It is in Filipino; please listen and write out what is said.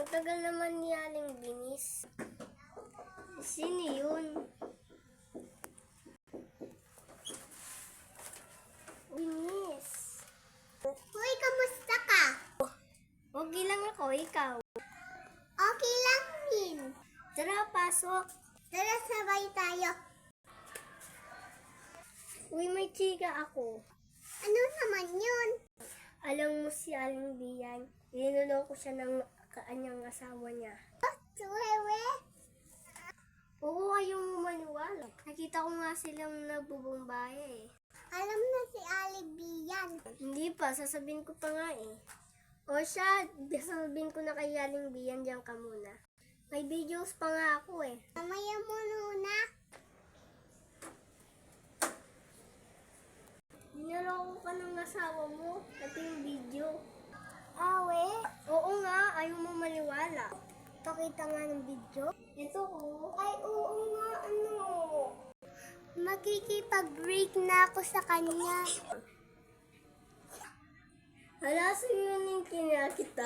Tagal naman ni Aling Binis. Sino yun? Binis. Hoy, kamusta ka? Okay lang ako, ikaw. Okay lang din. Tara, pasok. Tara, sabay tayo. Uy, may chika ako. Ano naman yun? Alam mo si Aling Bian, linuloko siya ng kanyang asawa niya. Suwewe? Oo, ayaw mo maniwala. Nakita ko nga silang nagbubumbaya eh. Alam na si Ali Bian. Hindi pa, sasabihin ko pa nga eh. O siya, sasabihin ko na kay Aling Bian, diyan ka muna. May videos pa nga ako eh. Mamaya mo muna. Niloloko ka ng asawa mo. Ito yung video. Awe? Oo nga, ayaw mo maniwala. Pakita nga ng video. Ito ko. Ay, oo nga, ano? Makikipag-break na ako sa kanya. Hala, sa'yo yung kinakita.